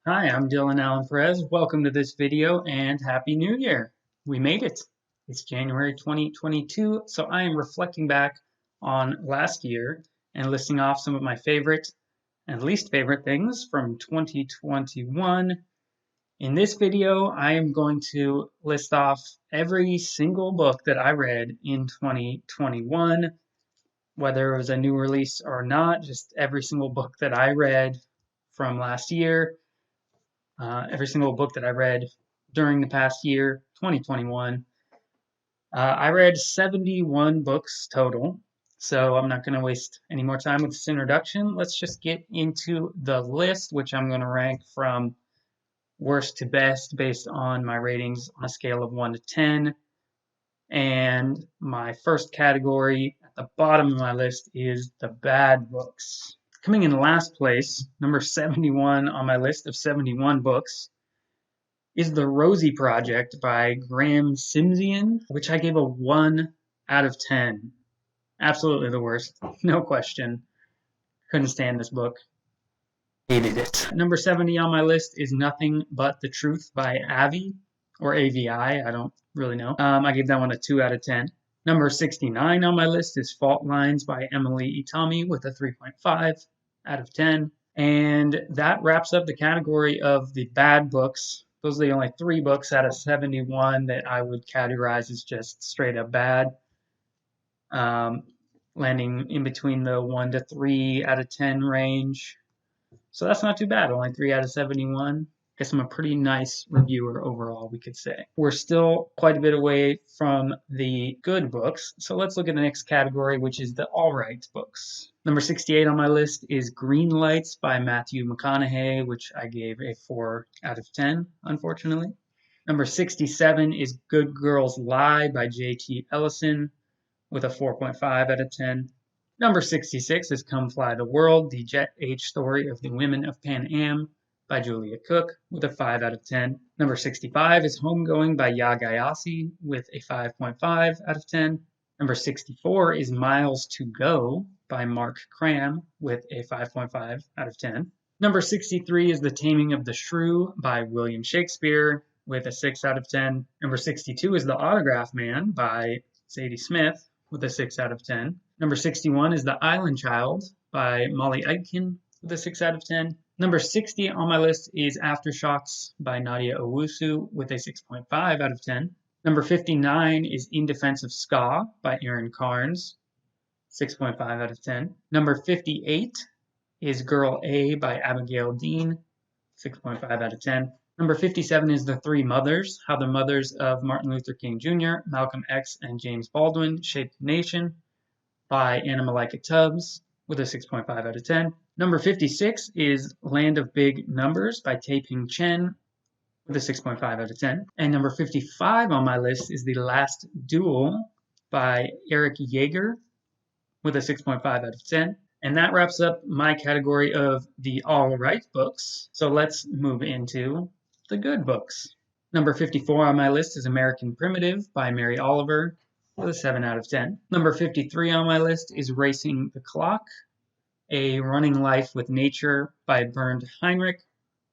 Hi, I'm Dillon Allen-Perez. Welcome to this video and Happy New Year. We made it. It's January 2022, so I am reflecting back on last year and listing off some of my favorite and least favorite things from 2021. In this video, I am going to list off every single book that I read in 2021, whether it was a new release or not, just every single book that I read from last year. Every single book that I read during the past year, 2021. I read 71 books total, so I'm not going to waste any more time with this introduction. Let's just get into the list, which I'm going to rank from worst to best based on my ratings on a scale of 1 to 10. And my first category at the bottom of my list is the bad books. Coming in last place, number 71 on my list of 71 books, is The Rosie Project by Graham Simsian, which I gave a 1 out of 10. Absolutely the worst, no question. Couldn't stand this book. Hated it. Number 70 on my list is Nothing But the Truth by Avi, or AVI, I don't really know. I gave that one a 2 out of 10. Number 69 on my list is Fault Lines by Emily Itami with a 3.5 out of 10. And that wraps up the category of the bad books. Those are the only 3 books out of 71 that I would categorize as just straight up bad. Landing in between the 1 to 3 out of 10 range. So that's not too bad, only 3 out of 71. Guess I'm a pretty nice reviewer overall, we could say. We're still quite a bit away from the good books, so let's look at the next category, which is the all-right books. Number 68 on my list is Green Lights by Matthew McConaughey, which I gave a 4 out of 10, unfortunately. Number 67 is Good Girls Lie by J.T. Ellison, with a 4.5 out of 10. Number 66 is Come Fly the World, the Jet Age Story of the Women of Pan Am by Julia Cook, with a 5 out of 10. Number 65 is Homegoing by Ya Gayasi, with a 5.5 out of 10. Number 64 is Miles to Go by Mark Cram, with a 5.5 out of 10. Number 63 is The Taming of the Shrew by William Shakespeare, with a 6 out of 10. Number 62 is The Autograph Man by Zadie Smith, with a 6 out of 10. Number 61 is The Island Child by Molly Aitken, with a 6 out of 10. Number 60 on my list is Aftershocks by Nadia Owusu, with a 6.5 out of 10. Number 59 is In Defense of Ska by Aaron Carnes, 6.5 out of 10. Number 58 is Girl A by Abigail Dean, 6.5 out of 10. Number 57 is The Three Mothers, How the Mothers of Martin Luther King Jr., Malcolm X, and James Baldwin Shaped the Nation by Anna Malika Tubbs, with a 6.5 out of 10. Number 56 is Land of Big Numbers by Tae-Ping Chen, with a 6.5 out of 10. And number 55 on my list is The Last Duel by Eric Yeager, with a 6.5 out of 10. And that wraps up my category of the all right books. So let's move into the good books. Number 54 on my list is American Primitive by Mary Oliver, with a 7 out of 10. Number 53 on my list is Racing the Clock, A Running Life with Nature by Bernd Heinrich,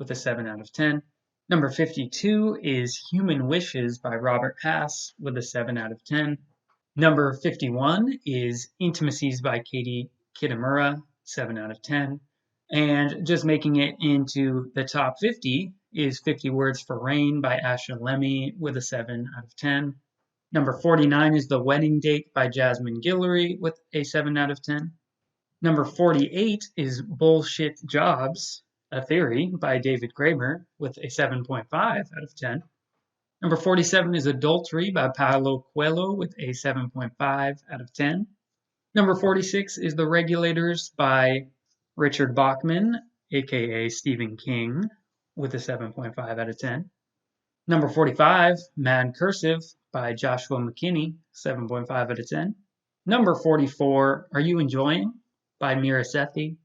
with a 7 out of 10. Number 52 is Human Wishes by Robert Hass, with a 7 out of 10. Number 51 is Intimacies by Katie Kitamura, 7 out of 10. And just making it into the top 50 is 50 Words for Rain by Asha Lemmy, with a 7 out of 10. Number 49 is The Wedding Date by Jasmine Guillory, with a 7 out of 10. Number 48 is Bullshit Jobs, A Theory by David Graeber, with a 7.5 out of 10. Number 47 is Adultery by Paulo Coelho, with a 7.5 out of 10. Number 46 is The Regulators by Richard Bachman, aka Stephen King, with a 7.5 out of 10. Number 45, Mad Cursive by Joshua McKinney, 7.5 out of 10. Number 44, Are You Enjoying by Mira Sethi,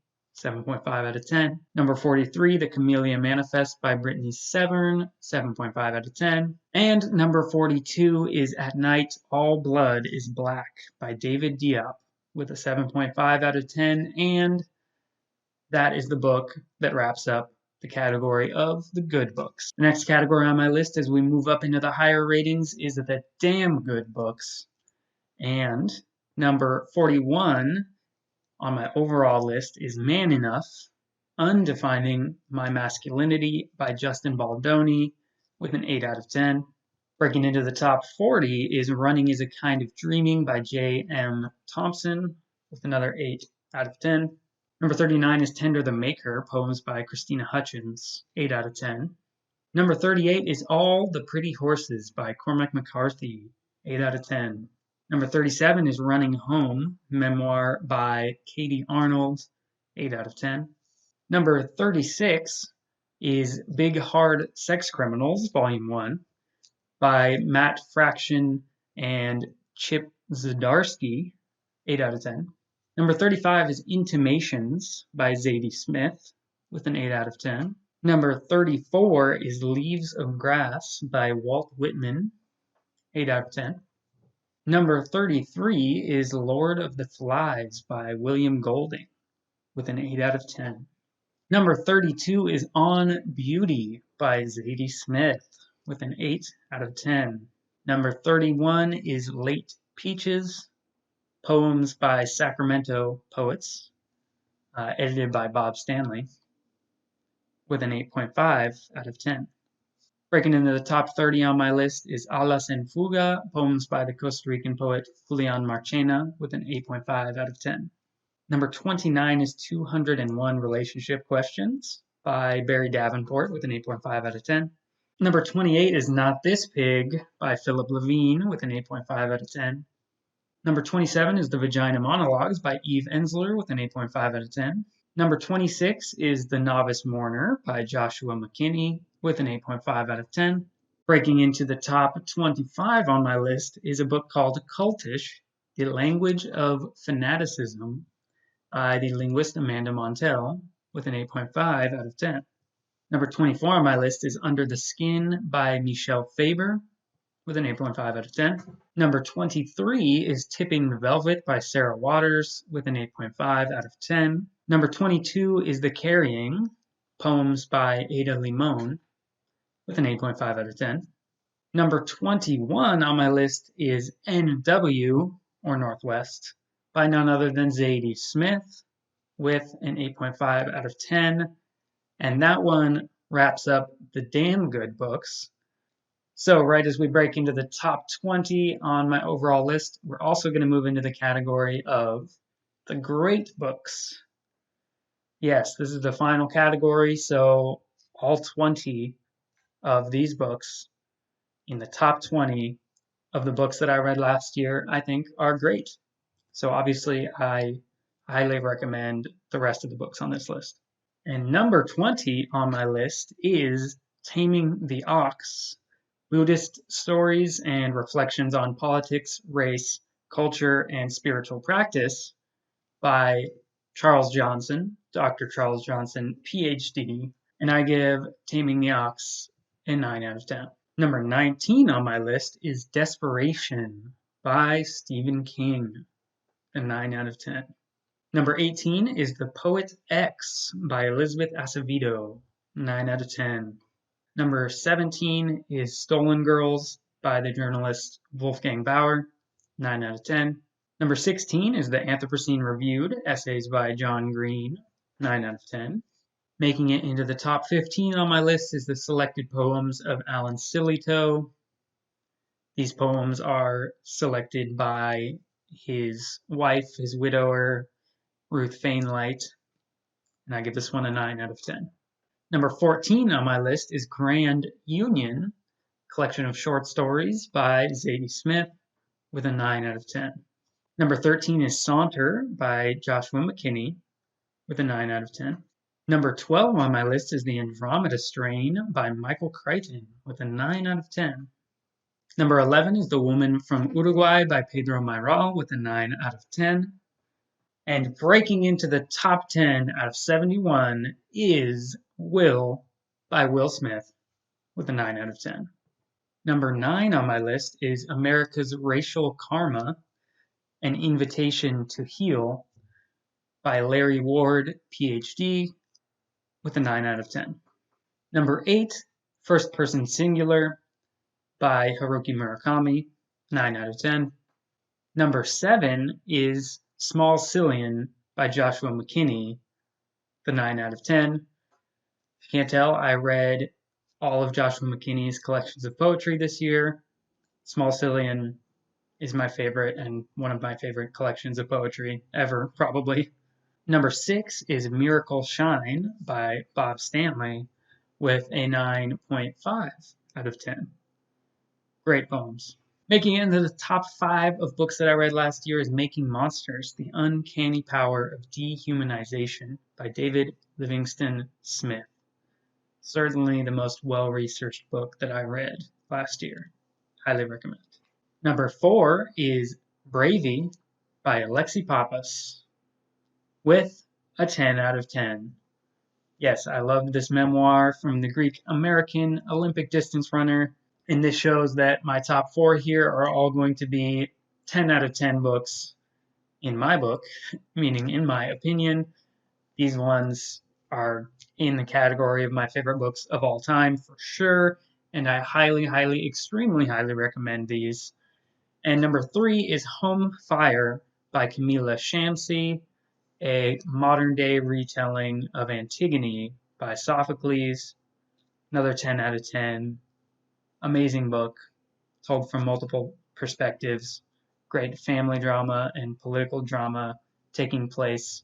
7.5 out of 10. Number 43, The Camellia Manifest by Brittany Severn, 7.5 out of 10. And number 42 is At Night, All Blood is Black by David Diop, with a 7.5 out of 10. And that is the book that wraps up the category of the good books. The next category on my list as we move up into the higher ratings is the damn good books. And number 41 on my overall list is Man Enough, Undefining My Masculinity by Justin Baldoni with an 8 out of 10. Breaking into the top 40 is Running is a Kind of Dreaming by J.M. Thompson with another 8 out of 10. Number 39 is Tender the Maker, poems by Christina Hutchins, 8 out of 10. Number 38 is All the Pretty Horses by Cormac McCarthy, 8 out of 10. Number 37 is Running Home, memoir by Katie Arnold, 8 out of 10. Number 36 is Big Hard Sex Criminals, Volume 1, by Matt Fraction and Chip Zdarsky, 8 out of 10. Number 35 is Intimations by Zadie Smith with an 8 out of 10. Number 34 is Leaves of Grass by Walt Whitman, 8 out of 10. Number 33 is Lord of the Flies by William Golding with an 8 out of 10. Number 32 is On Beauty by Zadie Smith with an 8 out of 10. Number 31 is Late Peaches, poems by Sacramento Poets, edited by Bob Stanley, with an 8.5 out of 10. Breaking into the top 30 on my list is Alas en Fuga, poems by the Costa Rican poet Julian Marchena, with an 8.5 out of 10. Number 29 is 201 Relationship Questions by Barry Davenport, with an 8.5 out of 10. Number 28 is Not This Pig by Philip Levine, with an 8.5 out of 10. Number 27 is The Vagina Monologues by Eve Ensler with an 8.5 out of 10. Number 26 is The Novice Mourner by Joshua McKinney with an 8.5 out of 10. Breaking into the top 25 on my list is a book called Cultish, The Language of Fanaticism by the linguist Amanda Montell with an 8.5 out of 10. Number 24 on my list is Under the Skin by Michelle Faber with an 8.5 out of 10. Number 23 is Tipping the Velvet by Sarah Waters with an 8.5 out of 10. Number 22 is The Carrying, poems by Ada Limon with an 8.5 out of 10. Number 21 on my list is NW, or Northwest, by none other than Zadie Smith with an 8.5 out of 10. And that one wraps up the damn good books. So right as we break into the top 20 on my overall list, we're also going to move into the category of the great books. Yes, this is the final category, so all 20 of these books in the top 20 of the books that I read last year, I think are great. So obviously, I highly recommend the rest of the books on this list. And number 20 on my list is Taming the Ox, Buddhist Stories and Reflections on Politics, Race, Culture, and Spiritual Practice by Charles Johnson, Dr. Charles Johnson, PhD, and I give Taming the Ox a 9 out of 10. Number 19 on my list is Desperation by Stephen King, a 9 out of 10. Number 18 is The Poet X by Elizabeth Acevedo, 9 out of 10. Number 17 is Stolen Girls by the journalist Wolfgang Bauer, 9 out of 10. Number 16 is The Anthropocene Reviewed, essays by John Green, 9 out of 10. Making it into the top 15 on my list is the selected poems of Alan Sillitoe. These poems are selected by his wife, his widower, Ruth Fainlight, and I give this one a 9 out of 10. Number 14 on my list is Grand Union, collection of short stories by Zadie Smith with a 9 out of 10. Number 13 is Saunter by Joshua McKinney with a 9 out of 10. Number 12 on my list is The Andromeda Strain by Michael Crichton with a 9 out of 10. Number 11 is The Woman from Uruguay by Pedro Mayral with a 9 out of 10. And breaking into the top 10 out of 71 is Will by Will Smith with a 9 out of 10. Number 9 on my list is America's Racial Karma, An Invitation to Heal by Larry Ward, PhD, with a 9 out of 10. Number 8, First Person Singular by Haruki Murakami, 9 out of 10. Number 7 is Small Cillian by Joshua McKinney, the 9 out of 10. If you can't tell, I read all of Joshua McKinney's collections of poetry this year. Small Cillian is my favorite and one of my favorite collections of poetry ever, probably. Number 6 is Miracle Shine by Bob Stanley with a 9.5 out of 10. Great poems. Making it into the top 5 of books that I read last year is Making Monsters, The Uncanny Power of Dehumanization by David Livingston Smith. Certainly the most well-researched book that I read last year. Highly recommend. Number 4 is Bravey by Alexi Pappas with a 10 out of 10. Yes, I loved this memoir from the Greek-American Olympic distance runner, and this shows that my top 4 here are all going to be 10 out of 10 books in my book, meaning in my opinion. These ones are in the category of my favorite books of all time for sure, and I extremely highly recommend these. And number 3 is Home Fire by Camila Shamsi, a modern-day retelling of Antigone by Sophocles. Another 10 out of 10. Amazing book, told from multiple perspectives. Great family drama and political drama taking place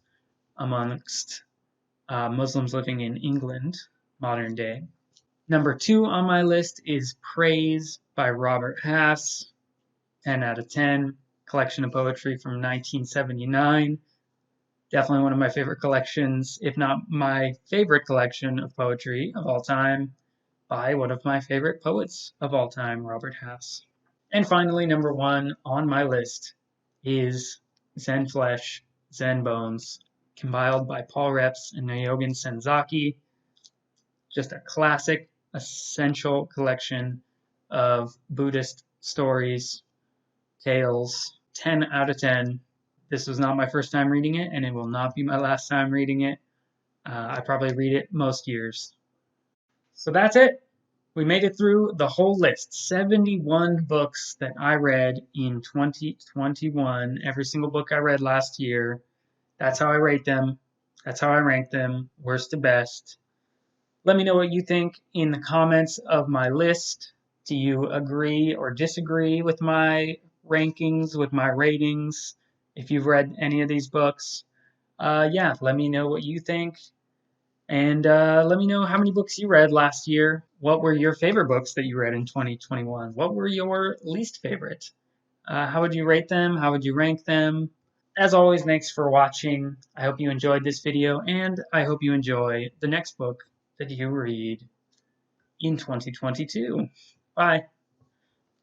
amongst Muslims living in England, modern day. Number 2 on my list is Praise by Robert Hass, 10 out of 10. Collection of poetry from 1979. Definitely one of my favorite collections, if not my favorite collection of poetry of all time, by one of my favorite poets of all time, Robert Hass. And finally, number 1 on my list is Zen Flesh, Zen Bones, compiled by Paul Reps and Nyogen Senzaki. Just a classic, essential collection of Buddhist stories, tales, 10 out of 10. This was not my first time reading it, and it will not be my last time reading it. I probably read it most years. So that's it. We made it through the whole list. 71 books that I read in 2021. Every single book I read last year. That's how I rate them. That's how I rank them, worst to best. Let me know what you think in the comments of my list. Do you agree or disagree with my rankings, with my ratings? If you've read any of these books, yeah, let me know what you think. And let me know how many books you read last year. What were your favorite books that you read in 2021? What were your least favorite? How would you rate them? How would you rank them? As always, thanks for watching. I hope you enjoyed this video, and I hope you enjoy the next book that you read in 2022. Bye.